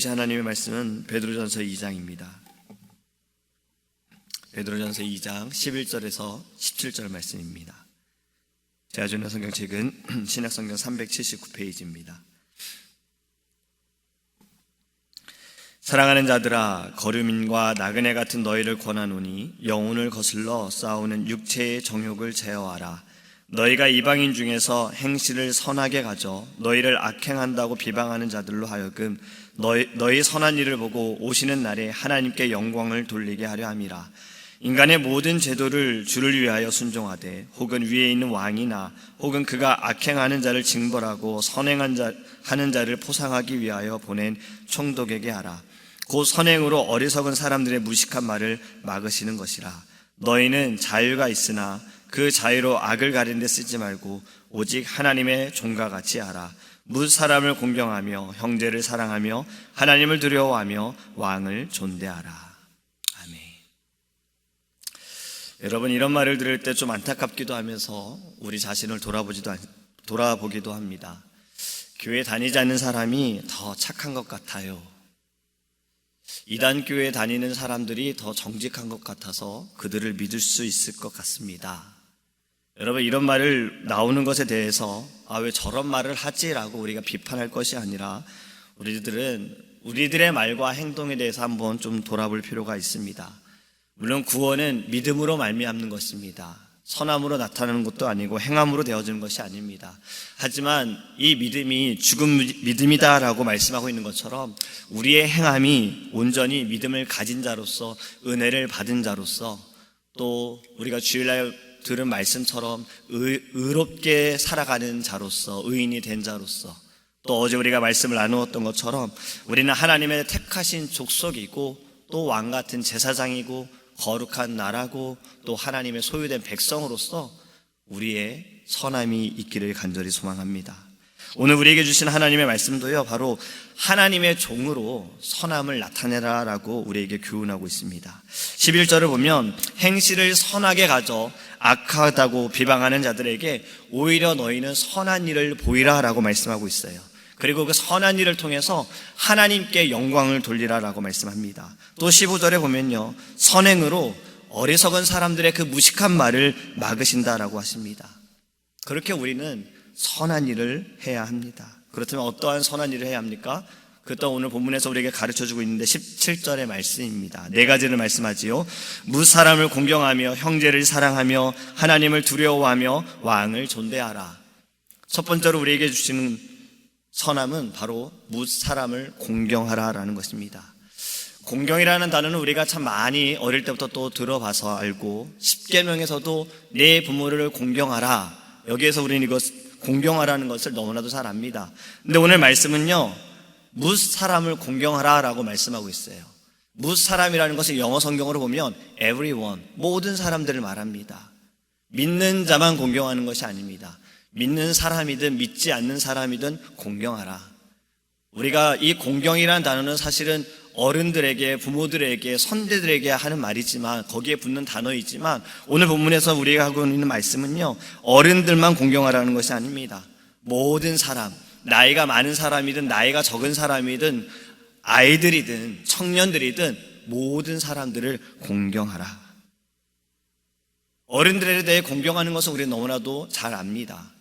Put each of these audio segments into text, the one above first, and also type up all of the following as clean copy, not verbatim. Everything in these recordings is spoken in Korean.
주신 하나님의 말씀은 베드로전서 2장입니다. 베드로전서 2장 11절에서 17절 말씀입니다. 제가 주는 성경책은 신약성경 379페이지입니다. 사랑하는 자들아, 거류민과 나그네 같은 너희를 권하노니 영혼을 거슬러 싸우는 육체의 정욕을 제어하라. 너희가 이방인 중에서 행실을 선하게 가져 너희를 악행한다고 비방하는 자들로 하여금 너희 선한 일을 보고 오시는 날에 하나님께 영광을 돌리게 하려 함이라. 인간의 모든 제도를 주를 위하여 순종하되 혹은 위에 있는 왕이나 혹은 그가 악행하는 자를 징벌하고 선행하는 자를 포상하기 위하여 보낸 총독에게 하라. 곧 선행으로 어리석은 사람들의 무식한 말을 막으시는 것이라. 너희는 자유가 있으나 그 자유로 악을 가리는 데 쓰지 말고 오직 하나님의 종과 같이 하라. 뭇 사람을 공경하며 형제를 사랑하며 하나님을 두려워하며 왕을 존대하라. 아멘. 여러분, 이런 말을 들을 때 좀 안타깝기도 하면서 우리 자신을 돌아보기도 합니다. 교회 다니지 않는 사람이 더 착한 것 같아요. 이단 교회 다니는 사람들이 더 정직한 것 같아서 그들을 믿을 수 있을 것 같습니다. 여러분, 이런 말을 나오는 것에 대해서 왜 저런 말을 하지라고 우리가 비판할 것이 아니라 우리들의 말과 행동에 대해서 한번 좀 돌아볼 필요가 있습니다. 물론 구원은 믿음으로 말미암는 것입니다. 선함으로 나타나는 것도 아니고 행함으로 되어지는 것이 아닙니다. 하지만 이 믿음이 죽은 믿음이다라고 말씀하고 있는 것처럼 우리의 행함이 온전히 믿음을 가진 자로서, 은혜를 받은 자로서, 또 우리가 주일날 들은 말씀처럼 의롭게 살아가는 자로서, 의인이 된 자로서, 또 어제 우리가 말씀을 나누었던 것처럼 우리는 하나님의 택하신 족속이고 또 왕같은 제사장이고 거룩한 나라고 또 하나님의 소유된 백성으로서 우리의 선함이 있기를 간절히 소망합니다. 오늘 우리에게 주신 하나님의 말씀도요, 바로 하나님의 종으로 선함을 나타내라라고 우리에게 교훈하고 있습니다. 11절을 보면 행실을 선하게 가져 악하다고 비방하는 자들에게 오히려 너희는 선한 일을 보이라라고 말씀하고 있어요. 그리고 그 선한 일을 통해서 하나님께 영광을 돌리라라고 말씀합니다. 또 15절에 보면요, 선행으로 어리석은 사람들의 그 무식한 말을 막으신다라고 하십니다. 그렇게 우리는 선한 일을 해야 합니다. 그렇다면 어떠한 선한 일을 해야 합니까? 그것도 오늘 본문에서 우리에게 가르쳐주고 있는데 17절의 말씀입니다. 네 가지를 말씀하지요. 뭇 사람을 공경하며 형제를 사랑하며 하나님을 두려워하며 왕을 존대하라. 첫 번째로 우리에게 주시는 선함은 바로 뭇 사람을 공경하라라는 것입니다. 공경이라는 단어는 우리가 참 많이 어릴 때부터 또 들어봐서 알고, 십계명에서도 내 부모를 공경하라, 여기에서 우리는 이것 공경하라는 것을 너무나도 잘 압니다. 근데 오늘 말씀은요, 뭇 사람을 공경하라라고 말씀하고 있어요. 뭇 사람이라는 것을 영어 성경으로 보면 everyone, 모든 사람들을 말합니다. 믿는 자만 공경하는 것이 아닙니다. 믿는 사람이든 믿지 않는 사람이든 공경하라. 우리가 이 공경이라는 단어는 사실은 어른들에게, 부모들에게, 선대들에게 하는 말이지만, 거기에 붙는 단어이지만, 오늘 본문에서 우리가 하고 있는 말씀은요, 어른들만 공경하라는 것이 아닙니다. 모든 사람, 나이가 많은 사람이든 나이가 적은 사람이든 아이들이든 청년들이든 모든 사람들을 공경하라. 어른들에 대해 공경하는 것은 우리는 너무나도 잘 압니다.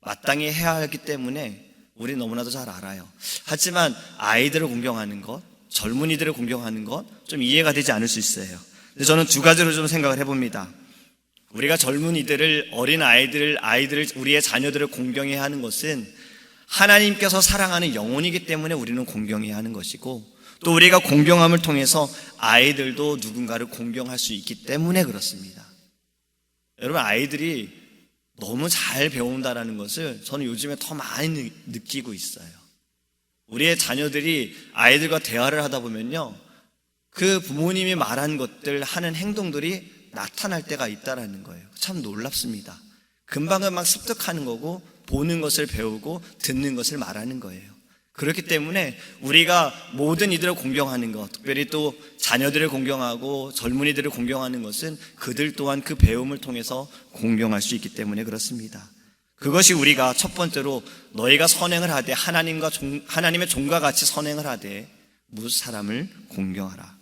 마땅히 해야 하기 때문에 우리는 너무나도 잘 알아요. 하지만 아이들을 공경하는 것, 젊은이들을 공경하는 것, 좀 이해가 되지 않을 수 있어요. 근데 저는 두 가지로 좀 생각을 해봅니다. 우리가 젊은이들을, 어린 아이들을, 우리의 자녀들을 공경해야 하는 것은 하나님께서 사랑하는 영혼이기 때문에 우리는 공경해야 하는 것이고, 또 우리가 공경함을 통해서 아이들도 누군가를 공경할 수 있기 때문에 그렇습니다. 여러분, 아이들이 너무 잘 배운다라는 것을 저는 요즘에 더 많이 느끼고 있어요. 우리의 자녀들이 아이들과 대화를 하다 보면요, 그 부모님이 말한 것들, 하는 행동들이 나타날 때가 있다라는 거예요. 참 놀랍습니다. 금방금방 습득하는 거고, 보는 것을 배우고 듣는 것을 말하는 거예요. 그렇기 때문에 우리가 모든 이들을 공경하는 것, 특별히 또 자녀들을 공경하고 젊은이들을 공경하는 것은 그들 또한 그 배움을 통해서 공경할 수 있기 때문에 그렇습니다. 그것이 우리가 첫 번째로 너희가 선행을 하되 하나님의 종과 같이 선행을 하되 무 사람을 공경하라.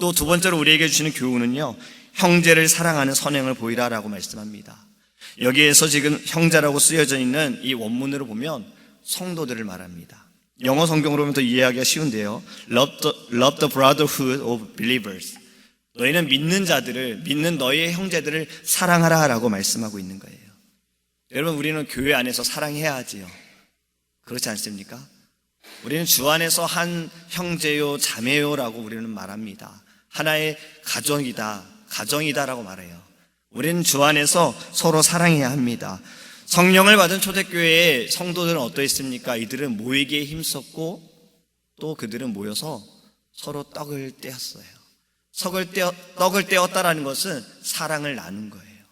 또 두 번째로 우리에게 주시는 교훈은요, 형제를 사랑하는 선행을 보이라라고 말씀합니다. 여기에서 지금 형제라고 쓰여져 있는 이 원문으로 보면 성도들을 말합니다. 영어 성경으로 보면 더 이해하기가 쉬운데요. Love the brotherhood of believers. 너희는 믿는 자들을, 믿는 너희의 형제들을 사랑하라 라고 말씀하고 있는 거예요. 여러분, 우리는 교회 안에서 사랑해야 하지요. 그렇지 않습니까? 우리는 주 안에서 한 형제요 자매요라고 우리는 말합니다. 하나의 가정이다라고 말해요. 우리는 주 안에서 서로 사랑해야 합니다. 성령을 받은 초대교회의 성도들은 어떠했습니까? 이들은 모이기에 힘썼고 또 그들은 모여서 서로 떡을 떼었어요. 떡을 떼었다라는 것은 사랑을 나눈 거예요.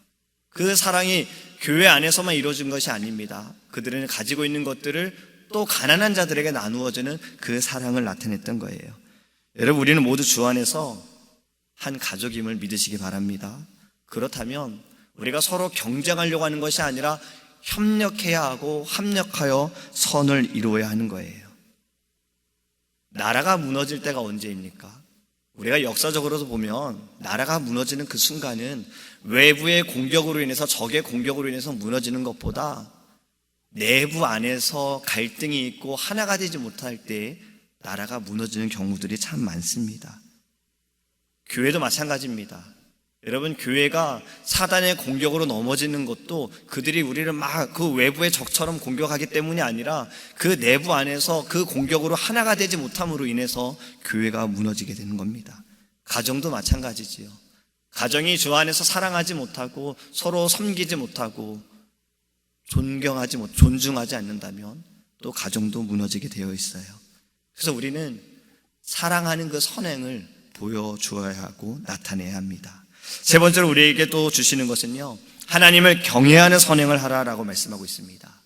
그 사랑이 교회 안에서만 이루어진 것이 아닙니다. 그들은 가지고 있는 것들을 또 가난한 자들에게 나누어주는 그 사랑을 나타냈던 거예요. 여러분, 우리는 모두 주 안에서 한 가족임을 믿으시기 바랍니다. 그렇다면 우리가 서로 경쟁하려고 하는 것이 아니라 협력해야 하고 합력하여 선을 이루어야 하는 거예요. 나라가 무너질 때가 언제입니까? 우리가 역사적으로도 보면 나라가 무너지는 그 순간은 외부의 공격으로 인해서, 적의 공격으로 인해서 무너지는 것보다 내부 안에서 갈등이 있고 하나가 되지 못할 때 나라가 무너지는 경우들이 참 많습니다. 교회도 마찬가지입니다. 여러분, 교회가 사단의 공격으로 넘어지는 것도 그들이 우리를 막 그 외부의 적처럼 공격하기 때문이 아니라 그 내부 안에서 그 공격으로 하나가 되지 못함으로 인해서 교회가 무너지게 되는 겁니다. 가정도 마찬가지지요. 가정이 주 안에서 사랑하지 못하고 서로 섬기지 못하고 존중하지 않는다면 또 가정도 무너지게 되어 있어요. 그래서 우리는 사랑하는 그 선행을 보여주어야 하고 나타내야 합니다. 세 번째로 우리에게 또 주시는 것은요, 하나님을 경외하는 선행을 하라라고 말씀하고 있습니다.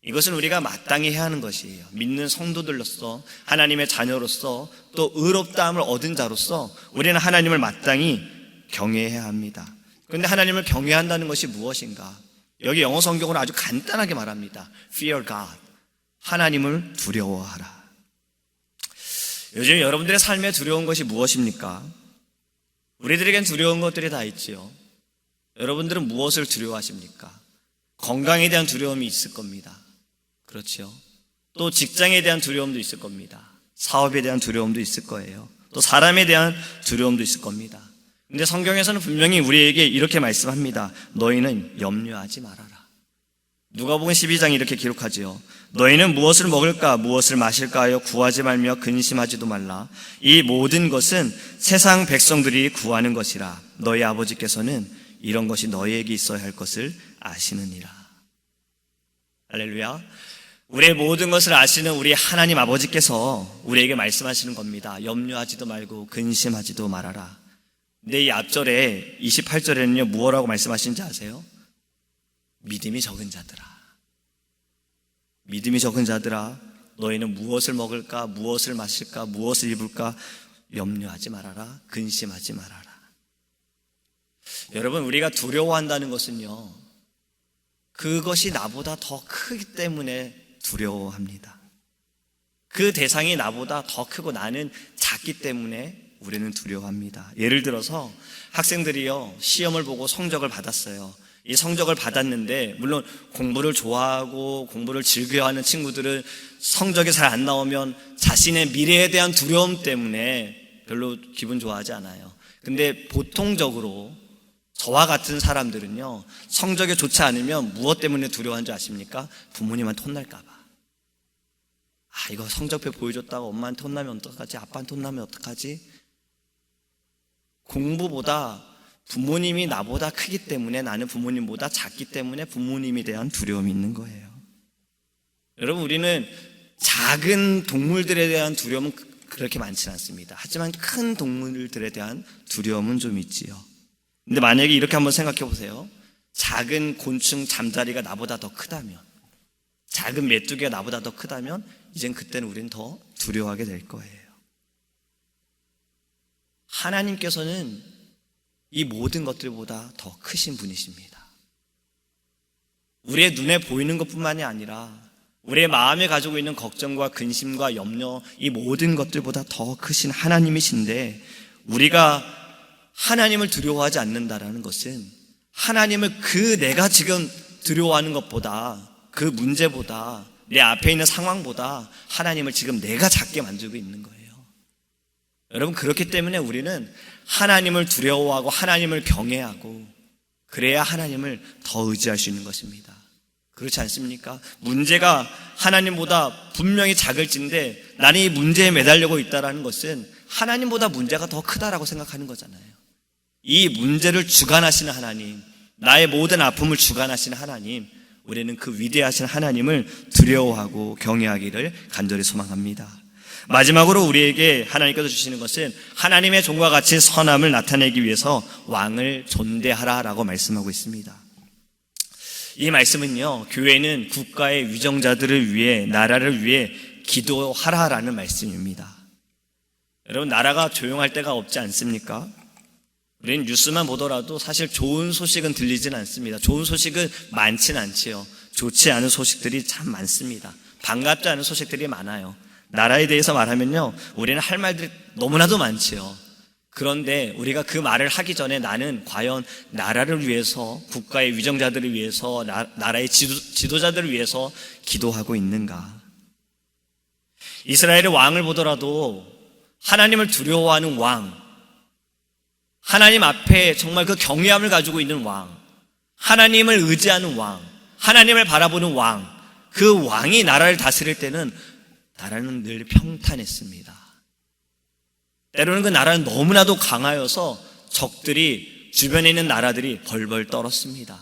이것은 우리가 마땅히 해야 하는 것이에요. 믿는 성도들로서, 하나님의 자녀로서, 또 의롭다함을 얻은 자로서 우리는 하나님을 마땅히 경외해야 합니다. 그런데 하나님을 경외한다는 것이 무엇인가? 여기 영어 성경으로 아주 간단하게 말합니다. Fear God. 하나님을 두려워하라. 요즘 여러분들의 삶에 두려운 것이 무엇입니까? 우리들에겐 두려운 것들이 다 있지요. 여러분들은 무엇을 두려워하십니까? 건강에 대한 두려움이 있을 겁니다. 그렇죠. 또 직장에 대한 두려움도 있을 겁니다. 사업에 대한 두려움도 있을 거예요. 또 사람에 대한 두려움도 있을 겁니다. 근데 성경에서는 분명히 우리에게 이렇게 말씀합니다. 너희는 염려하지 말아라. 누가복음 12장이 이렇게 기록하지요. 너희는 무엇을 먹을까 무엇을 마실까 하여 구하지 말며 근심하지도 말라. 이 모든 것은 세상 백성들이 구하는 것이라. 너희 아버지께서는 이런 것이 너희에게 있어야 할 것을 아시느니라. 할렐루야. 우리의 모든 것을 아시는 우리 하나님 아버지께서 우리에게 말씀하시는 겁니다. 염려하지도 말고 근심하지도 말아라. 근데 이 앞절에 28절에는요 무엇라고 말씀하시는지 아세요? 믿음이 적은 자들아, 믿음이 적은 자들아, 너희는 무엇을 먹을까 무엇을 마실까 무엇을 입을까 염려하지 말아라, 근심하지 말아라. 여러분, 우리가 두려워한다는 것은요 그것이 나보다 더 크기 때문에 두려워합니다. 그 대상이 나보다 더 크고 나는 작기 때문에 우리는 두려워합니다. 예를 들어서 학생들이요 시험을 보고 성적을 받았어요. 이 성적을 받았는데 물론 공부를 좋아하고 공부를 즐겨하는 친구들은 성적이 잘 안 나오면 자신의 미래에 대한 두려움 때문에 별로 기분 좋아하지 않아요. 근데 보통적으로 저와 같은 사람들은요 성적이 좋지 않으면 무엇 때문에 두려워한 줄 아십니까? 부모님한테 혼날까 봐. 이거 성적표 보여줬다가 엄마한테 혼나면 어떡하지? 아빠한테 혼나면 어떡하지? 공부보다 부모님이 나보다 크기 때문에, 나는 부모님보다 작기 때문에 부모님에 대한 두려움이 있는 거예요. 여러분, 우리는 작은 동물들에 대한 두려움은 그렇게 많지는 않습니다. 하지만 큰 동물들에 대한 두려움은 좀 있지요. 근데 만약에 이렇게 한번 생각해 보세요. 작은 곤충 잠자리가 나보다 더 크다면, 작은 메뚜기가 나보다 더 크다면 이젠 그때는 우리는 더 두려워하게 될 거예요. 하나님께서는 이 모든 것들보다 더 크신 분이십니다. 우리의 눈에 보이는 것뿐만이 아니라 우리의 마음에 가지고 있는 걱정과 근심과 염려, 이 모든 것들보다 더 크신 하나님이신데, 우리가 하나님을 두려워하지 않는다라는 것은 하나님을 내가 지금 두려워하는 것보다, 그 문제보다, 내 앞에 있는 상황보다 하나님을 지금 내가 작게 만들고 있는 거예요. 여러분, 그렇기 때문에 우리는 하나님을 두려워하고 하나님을 경외하고, 그래야 하나님을 더 의지할 수 있는 것입니다. 그렇지 않습니까? 문제가 하나님보다 분명히 작을진데 나는 이 문제에 매달리고 있다는 것은 하나님보다 문제가 더 크다라고 생각하는 거잖아요. 이 문제를 주관하시는 하나님, 나의 모든 아픔을 주관하시는 하나님, 우리는 그 위대하신 하나님을 두려워하고 경외하기를 간절히 소망합니다. 마지막으로 우리에게 하나님께서 주시는 것은 하나님의 종과 같이 선함을 나타내기 위해서 왕을 존대하라라고 말씀하고 있습니다. 이 말씀은요, 교회는 국가의 위정자들을 위해, 나라를 위해 기도하라라는 말씀입니다. 여러분, 나라가 조용할 때가 없지 않습니까? 우리는 뉴스만 보더라도 사실 좋은 소식은 들리진 않습니다. 좋은 소식은 많진 않지요. 좋지 않은 소식들이 참 많습니다. 반갑지 않은 소식들이 많아요. 나라에 대해서 말하면요, 우리는 할 말들이 너무나도 많지요. 그런데 우리가 그 말을 하기 전에 나는 과연 나라를 위해서, 국가의 위정자들을 위해서, 나라의 지도자들을 위해서 기도하고 있는가? 이스라엘의 왕을 보더라도 하나님을 두려워하는 왕, 하나님 앞에 정말 그 경외함을 가지고 있는 왕, 하나님을 의지하는 왕, 하나님을 바라보는 왕, 그 왕이 나라를 다스릴 때는 나라는 늘 평탄했습니다. 때로는 그 나라는 너무나도 강하여서 적들이, 주변에 있는 나라들이 벌벌 떨었습니다.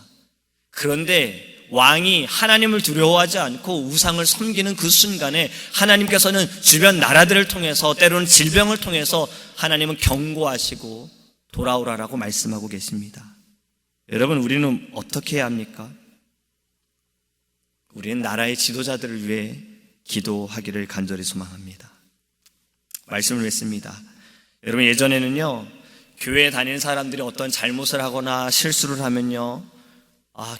그런데 왕이 하나님을 두려워하지 않고 우상을 섬기는 그 순간에 하나님께서는 주변 나라들을 통해서, 때로는 질병을 통해서 하나님은 경고하시고 돌아오라라고 말씀하고 계십니다. 여러분, 우리는 어떻게 해야 합니까? 우리는 나라의 지도자들을 위해 기도하기를 간절히 소망합니다. 말씀을 뵙습니다. 여러분, 예전에는요, 교회에 다니는 사람들이 어떤 잘못을 하거나 실수를 하면요,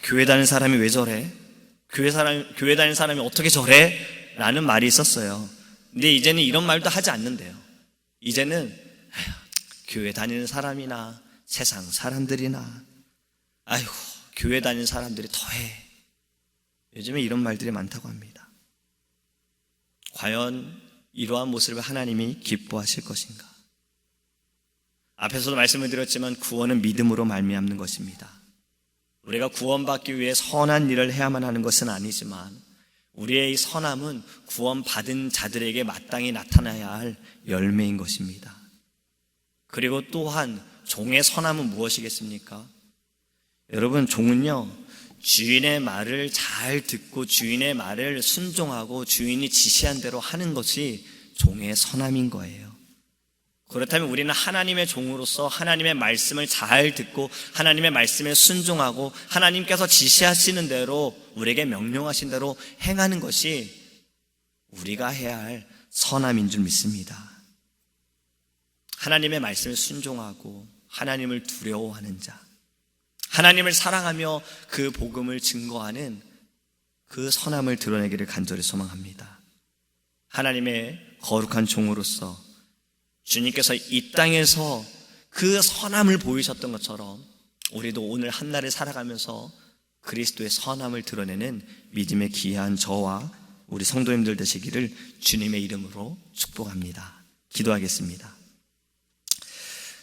교회 다니는 사람이 왜 저래? 교회 다니는 사람이 어떻게 저래? 라는 말이 있었어요. 근데 이제는 이런 말도 하지 않는데요. 이제는 교회 다니는 사람이나 세상 사람들이나, 아이고, 교회 다니는 사람들이 더해. 요즘에 이런 말들이 많다고 합니다. 과연 이러한 모습을 하나님이 기뻐하실 것인가? 앞에서도 말씀을 드렸지만 구원은 믿음으로 말미암는 것입니다. 우리가 구원받기 위해 선한 일을 해야만 하는 것은 아니지만 우리의 이 선함은 구원받은 자들에게 마땅히 나타나야 할 열매인 것입니다. 그리고 또한 종의 선함은 무엇이겠습니까? 여러분, 종은요, 주인의 말을 잘 듣고 주인의 말을 순종하고 주인이 지시한 대로 하는 것이 종의 선함인 거예요. 그렇다면 우리는 하나님의 종으로서 하나님의 말씀을 잘 듣고 하나님의 말씀에 순종하고 하나님께서 지시하시는 대로, 우리에게 명령하신 대로 행하는 것이 우리가 해야 할 선함인 줄 믿습니다. 하나님의 말씀을 순종하고 하나님을 두려워하는 자, 하나님을 사랑하며 그 복음을 증거하는 그 선함을 드러내기를 간절히 소망합니다. 하나님의 거룩한 종으로서 주님께서 이 땅에서 그 선함을 보이셨던 것처럼 우리도 오늘 한날을 살아가면서 그리스도의 선함을 드러내는 믿음의 귀한 저와 우리 성도님들 되시기를 주님의 이름으로 축복합니다. 기도하겠습니다.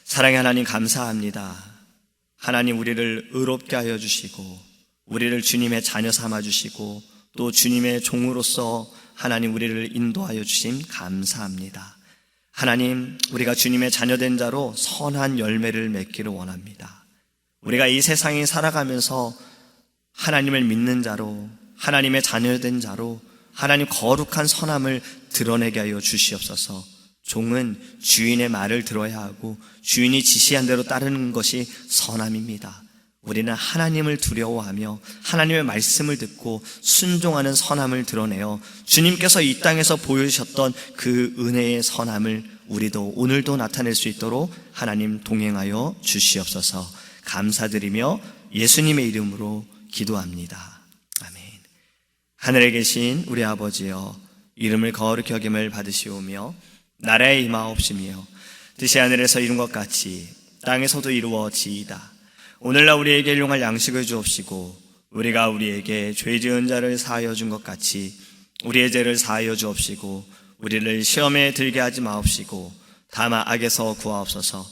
사랑의 하나님, 감사합니다. 하나님, 우리를 의롭게 하여 주시고 우리를 주님의 자녀 삼아 주시고 또 주님의 종으로서 하나님 우리를 인도하여 주심 감사합니다. 하나님, 우리가 주님의 자녀된 자로 선한 열매를 맺기를 원합니다. 우리가 이 세상에 살아가면서 하나님을 믿는 자로, 하나님의 자녀된 자로 하나님 거룩한 선함을 드러내게 하여 주시옵소서. 종은 주인의 말을 들어야 하고 주인이 지시한 대로 따르는 것이 선함입니다. 우리는 하나님을 두려워하며 하나님의 말씀을 듣고 순종하는 선함을 드러내어 주님께서 이 땅에서 보여주셨던 그 은혜의 선함을 우리도 오늘도 나타낼 수 있도록 하나님 동행하여 주시옵소서. 감사드리며 예수님의 이름으로 기도합니다. 아멘. 하늘에 계신 우리 아버지여, 이름을 거룩히 여김을 받으시오며 나라에 임하옵시며 뜻이 하늘에서 이룬 것 같이 땅에서도 이루어지이다. 오늘날 우리에게 일용할 양식을 주옵시고 우리가 우리에게 죄 지은 자를 사하여 준 것 같이 우리의 죄를 사하여 주옵시고 우리를 시험에 들게 하지 마옵시고 다만 악에서 구하옵소서.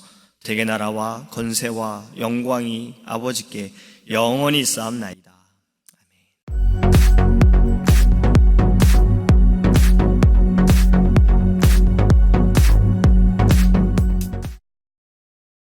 대개 나라와 권세와 영광이 아버지께 영원히 있사옵나이다.